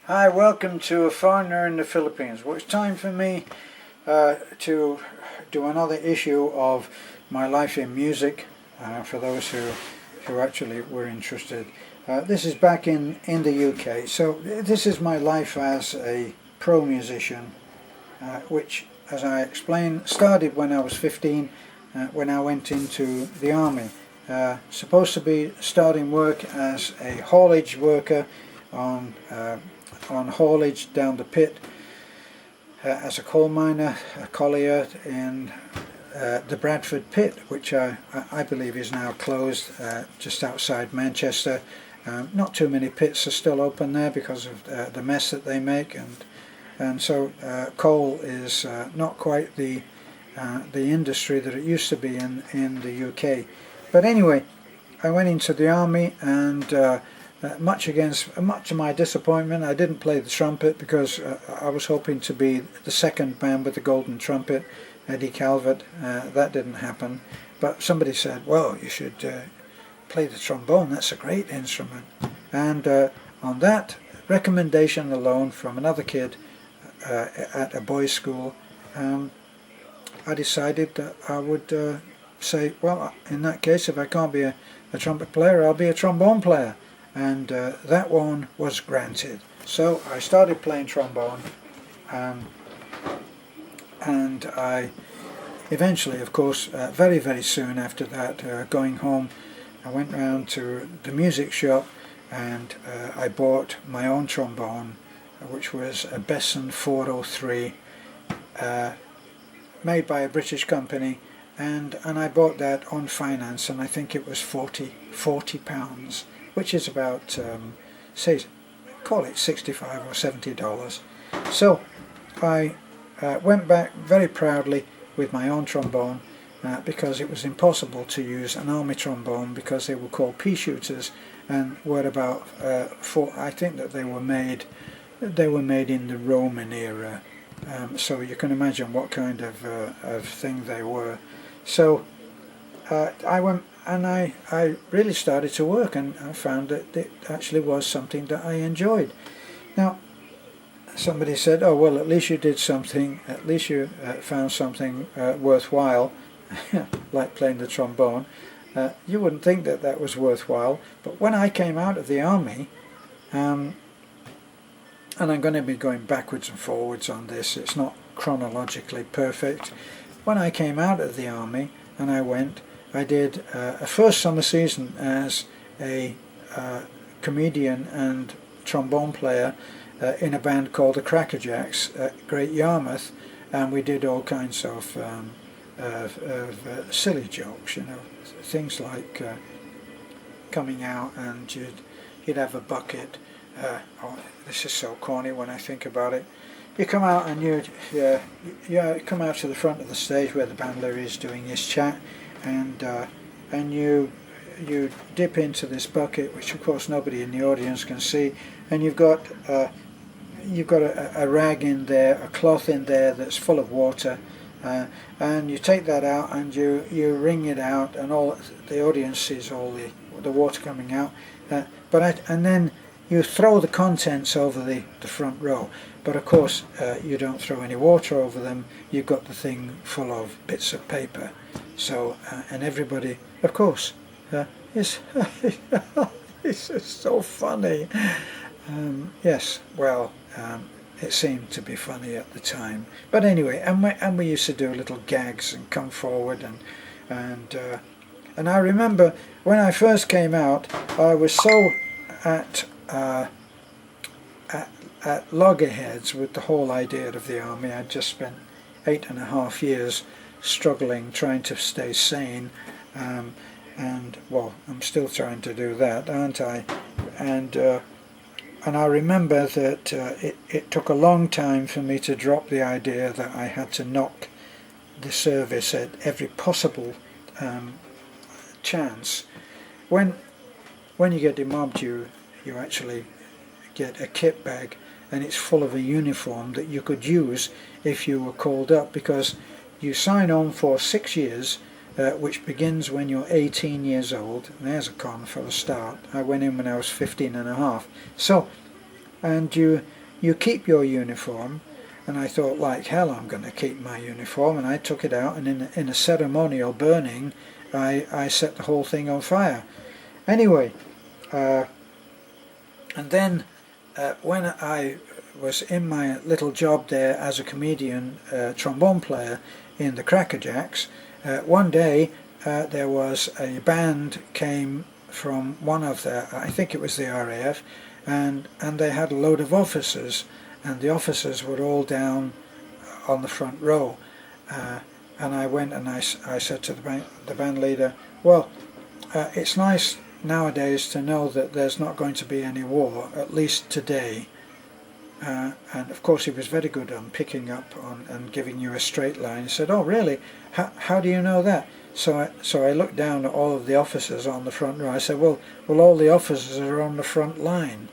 Hi, welcome to A Foreigner in the Philippines. Well, it's time for me to do another issue of my life in music, for those who actually were interested. This is back in the UK, so this is my life as a pro musician, which, as I explained, started when I was 15, when I went into the army. Supposed to be starting work as a haulage worker on haulage down the pit, as a coal miner, a collier in the Bradford pit, which I believe is now closed, just outside Manchester. Not too many pits are still open there because of the mess that they make, and so coal is not quite the industry that it used to be in the UK. But anyway, I went into the army, and much to my disappointment, I didn't play the trumpet because I was hoping to be the second man with the golden trumpet, Eddie Calvert. That didn't happen, but somebody said, well, you should play the trombone, that's a great instrument. And on that recommendation alone from another kid at a boys' school, I decided that I would say, well, in that case, if I can't be a trumpet player, I'll be a trombone player. And that one was granted. So I started playing trombone, and I eventually, of course, very soon after that, going home, I went round to the music shop, and I bought my own trombone, which was a Besson 403, made by a British company, and I bought that on finance, and I think it was £40, which is about, say, call it $65 or $70. So I went back very proudly with my own trombone, because it was impossible to use an army trombone because they were called pea shooters and were about I think that they were made in the Roman era. So you can imagine what kind of thing they were. So I went, and I really started to work, and I found that it actually was something that I enjoyed. Now, somebody said, oh, well, at least you did something, at least you found something worthwhile, like playing the trombone. You wouldn't think that that was worthwhile, but when I came out of the army, and I'm going to be going backwards and forwards on this, it's not chronologically perfect. When I came out of the army and I did a first summer season as a comedian and trombone player in a band called the Crackerjacks at Great Yarmouth, and we did all kinds of silly jokes, things like coming out and you'd have a bucket. Oh, this is so corny when I think about it. You come out and you come out to the front of the stage where the bandler is doing his chat, and you dip into this bucket, which of course nobody in the audience can see, and you've got a rag in there, a cloth in there that's full of water, and you take that out and you wring it out, and all the audience sees all the water coming out, and then you throw the contents over the front row, but of course you don't throw any water over them. You've got the thing full of bits of paper. So and everybody, of course, is this is so funny. Yes, well, it seemed to be funny at the time. But anyway, and we used to do little gags and come forward, and I remember when I first came out, I was so at loggerheads with the whole idea of the army. I'd just spent 8.5 years struggling, trying to stay sane, and well, I'm still trying to do that, aren't I? And I remember that it took a long time for me to drop the idea that I had to knock the service at every possible chance. When you get demobbed, you actually get a kit bag, and it's full of a uniform that you could use if you were called up, because you sign on for 6 years, which begins when you're 18 years old. And there's a con for a start. I went in when I was 15 and a half. So, and you you keep your uniform. And I thought, like hell, I'm going to keep my uniform. And I took it out, and in a ceremonial burning, I set the whole thing on fire. Anyway, and then when I was in my little job there as a comedian trombone player in the Crackerjacks, one day there was a band came from one of the, I think it was the RAF, and they had a load of officers, and the officers were all down on the front row, and I went and I said to the band leader, well, it's nice nowadays to know that there's not going to be any war, at least today. And of course he was very good on picking up on and giving you a straight line. He said, oh really, how do you know that? So I looked down at all of the officers on the front row. I said, well all the officers are on the front line.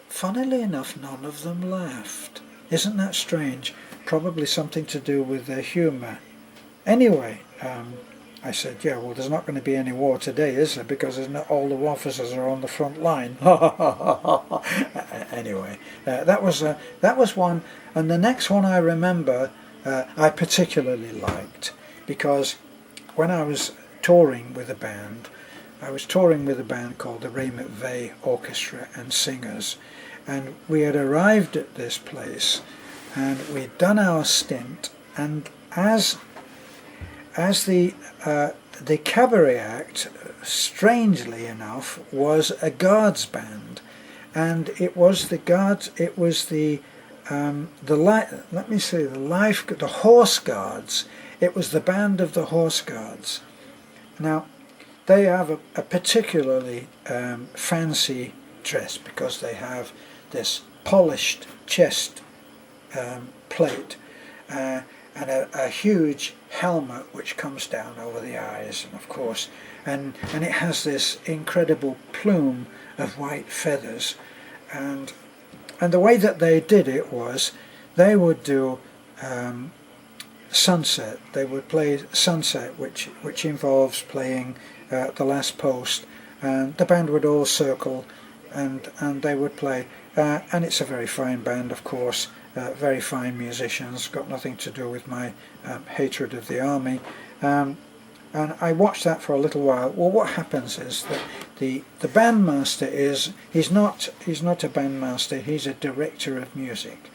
Funnily enough, none of them laughed. Isn't that strange? Probably something to do with their humour. Anyway, I said, yeah, well, there's not going to be any war today, is there? Because all the officers are on the front line. Anyway, that was one. And the next one I remember, I particularly liked, because when I was touring with a band, I was touring with a band called the Raymond Vey Orchestra and Singers, and we had arrived at this place, and we'd done our stint, and as the cabaret act, strangely enough, was a guards band, and it was the guards. It was the horse guards. It was the band of the horse guards. Now, they have a particularly fancy dress, because they have this polished chest plate. And a huge helmet which comes down over the eyes, and of course, and it has this incredible plume of white feathers, and the way that they did it was they would do sunset. They would play sunset, which involves playing the last post, and the band would all circle, and they would play, and it's a very fine band, of course. Very fine musicians, got nothing to do with my hatred of the army, and I watched that for a little while. Well, what happens is that the bandmaster he's not a bandmaster, he's a director of music,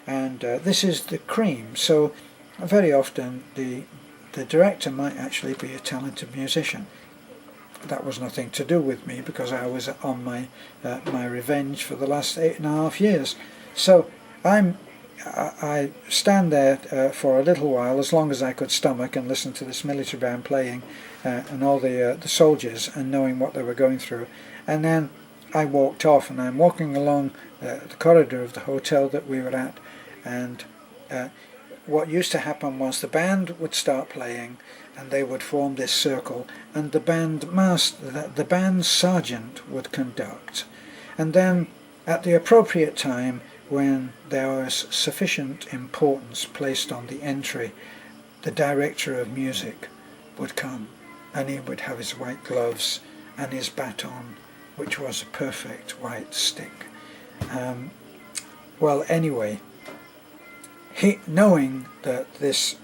and this is the cream. So very often the director might actually be a talented musician. That was nothing to do with me, because I was on my revenge for the last 8.5 years. So I stand there for a little while, as long as I could stomach, and listen to this military band playing, and all the soldiers, and knowing what they were going through. And then I walked off, and I'm walking along the corridor of the hotel that we were at, and what used to happen was the band would start playing, and they would form this circle, and the band sergeant would conduct, and then at the appropriate time, when there was sufficient importance placed on the entry, the director of music would come, and he would have his white gloves and his baton, which was a perfect white stick. Well, anyway, knowing that this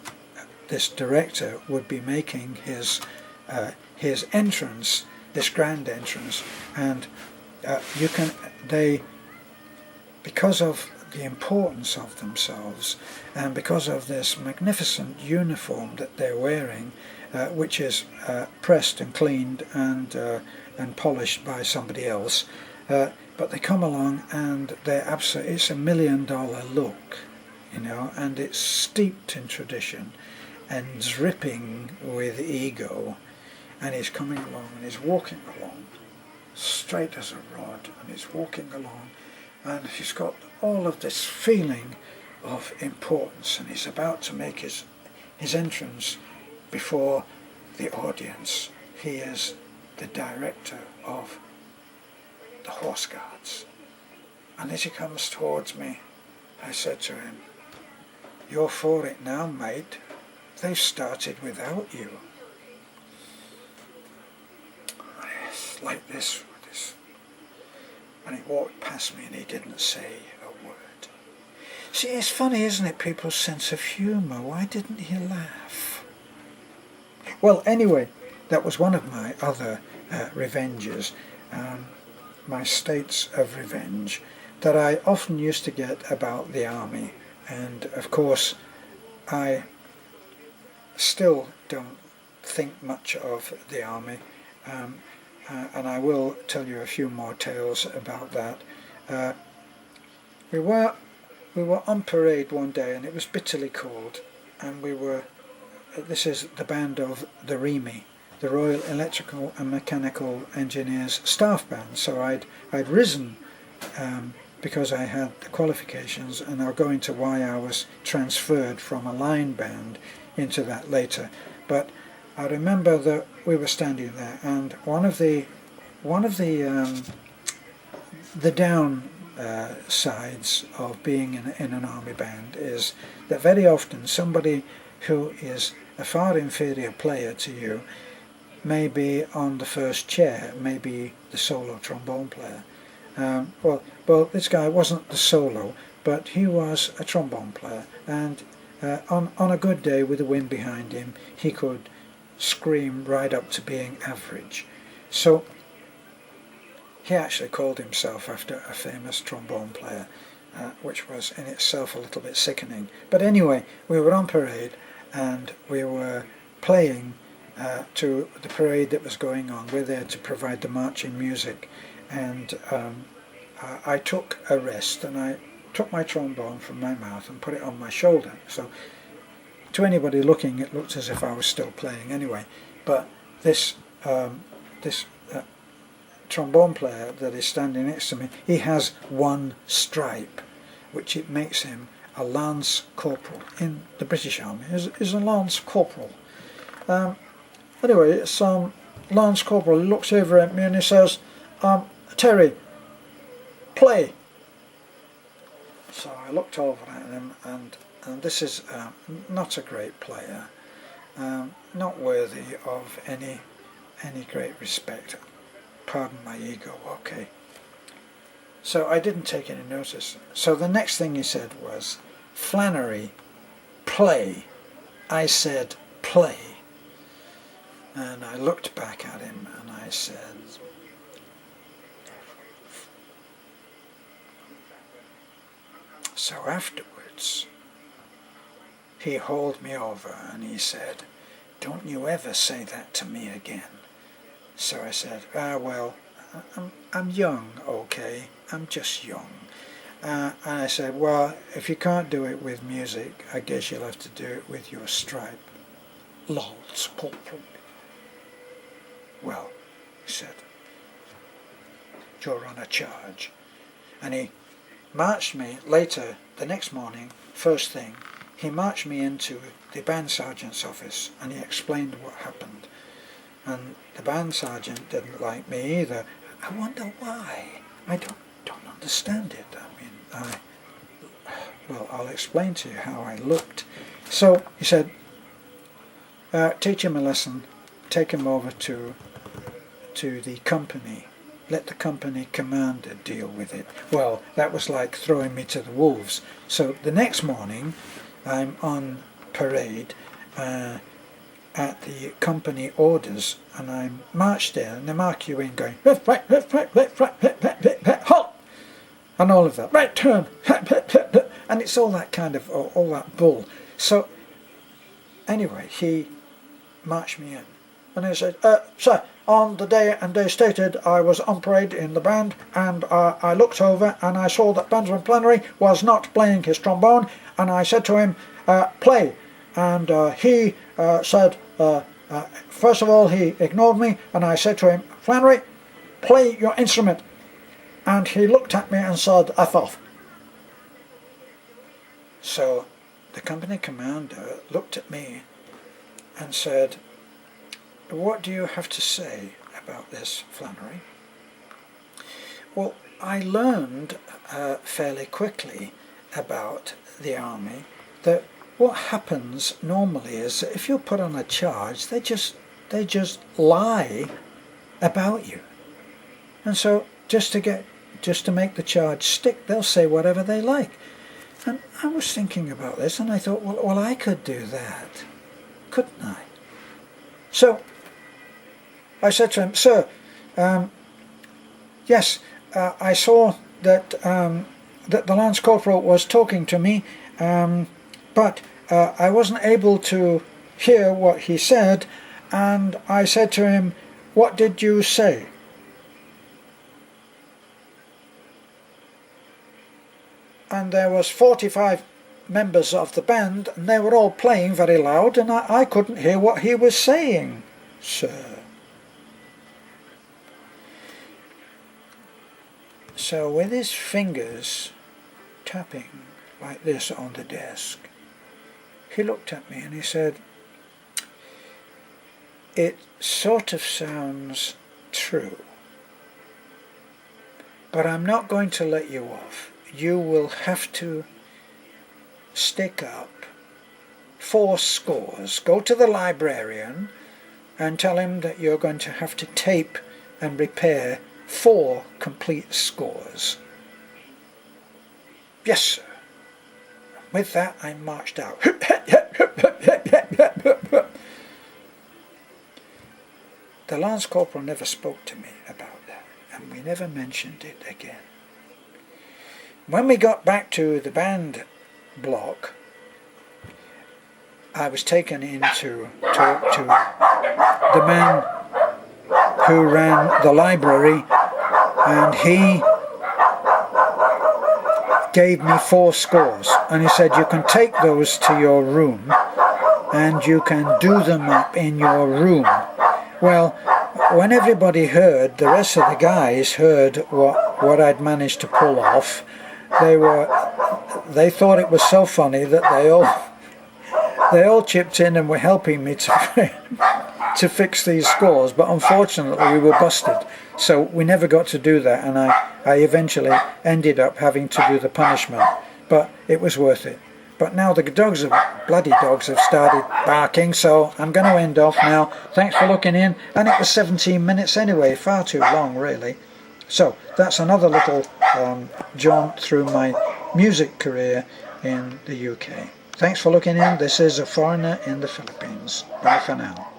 director would be making his entrance, this grand entrance, and because of the importance of themselves, and because of this magnificent uniform that they're wearing, which is pressed and cleaned and polished by somebody else, but they come along and it's $1 million look, and it's steeped in tradition and dripping with ego, and he's coming along and he's walking along straight as a rod, and he's walking along, and he's got all of this feeling of importance, and he's about to make his entrance before the audience. He is the director of the Horse Guards. And as he comes towards me, I said to him, "You're for it now, mate. They've started without you." Yes, like this. and he walked past me and he didn't say a word. See, it's funny, isn't it, people's sense of humour? Why didn't he laugh? Well, anyway, that was one of my other revenges, my states of revenge, that I often used to get about the army. And of course, I still don't think much of the army, and I will tell you a few more tales about that. We were on parade one day, and it was bitterly cold, and this is the band of the REME, the Royal Electrical and Mechanical Engineers Staff Band. So I'd risen because I had the qualifications, and I'll go into why I was transferred from a line band into that later. But I remember that we were standing there, and one of the down sides of being in an army band is that very often somebody who is a far inferior player to you may be on the first chair, may be the solo trombone player. Well, this guy wasn't the solo, but he was a trombone player, and on a good day with the wind behind him, he could scream right up to being average. So he actually called himself after a famous trombone player, which was in itself a little bit sickening. But anyway, we were on parade, and we were playing to the parade that was going on. We're there to provide the marching music, and I took a rest, and I took my trombone from my mouth and put it on my shoulder. So to anybody looking, it looked as if I was still playing anyway. But this trombone player that is standing next to me, he has one stripe, which it makes him a lance corporal in the British Army. Is a lance corporal. Anyway, it's Lance Corporal. He looks over at me and he says, "Terry, play." So I looked over at him, and this is not a great player, not worthy of any great respect. Pardon my ego, okay. So I didn't take any notice. So the next thing he said was, "Flannery, play." I said, "Play." And I looked back at him and I said, so afterwards, he hauled me over and he said, "Don't you ever say that to me again." So I said, well, I'm young, okay, I'm just young. And I said, "Well, if you can't do it with music, I guess you'll have to do it with your stripe." Lance Corporal. "Well," he said, "you're on a charge." And he marched me later, the next morning, first thing, he marched me into the band sergeant's office and he explained what happened. And the band sergeant didn't like me either. I wonder why. I don't understand it. I mean, well, I'll explain to you how I looked. So he said, "Teach him a lesson, take him over to the company. Let the company commander deal with it." Well, that was like throwing me to the wolves. So the next morning, I'm on parade at the company orders, and I'm marched there, and they mark you in going, "Left, right, left, right, left, right, left, right, left, right, halt," and all of that. "Right turn," and it's all that kind of, all that bull. So anyway, he marched me in, and he said, "Sir, on the day and day stated, I was on parade in the band, and I looked over and I saw that Bandsman Flannery was not playing his trombone, and I said to him, 'Play,' and he said, first of all, he ignored me, and I said to him, 'Flannery, play your instrument,' and he looked at me and said, 'F off.'" So the company commander looked at me and said, "What do you have to say about this, Flannery?" Well, I learned fairly quickly about the army that what happens normally is that if you're put on a charge, they just lie about you. And so just to get just to make the charge stick, they'll say whatever they like. And I was thinking about this, and I thought, well, I could do that, couldn't I? So I said to him, "Sir, yes, I saw that that the Lance Corporal was talking to me, but I wasn't able to hear what he said, and I said to him, 'What did you say?' And there was 45 members of the band, and they were all playing very loud, and I couldn't hear what he was saying, sir." So with his fingers tapping like this on the desk, he looked at me and he said, "It sort of sounds true, but I'm not going to let you off. You will have to stick up 4 scores. Go to the librarian and tell him that you're going to have to tape and repair 4 complete scores." "Yes, sir." With that, I marched out. The Lance Corporal never spoke to me about that, and we never mentioned it again. When we got back to the band block, I was taken in to talk to the man who ran the library, and he gave me 4 scores, and he said, "You can take those to your room and you can do them up in your room." Well, when everybody heard, the rest of the guys heard what I'd managed to pull off, they thought it was so funny that they all chipped in and were helping me to fix these scores, but unfortunately we were busted, so we never got to do that, and I eventually ended up having to do the punishment, but it was worth it. But now the bloody dogs have started barking, so I'm going to end off now. Thanks for looking in, and it was 17 minutes anyway, far too long really. So that's another little jaunt through my music career in the UK. Thanks for looking in. This is A Foreigner in the Philippines. Bye for now.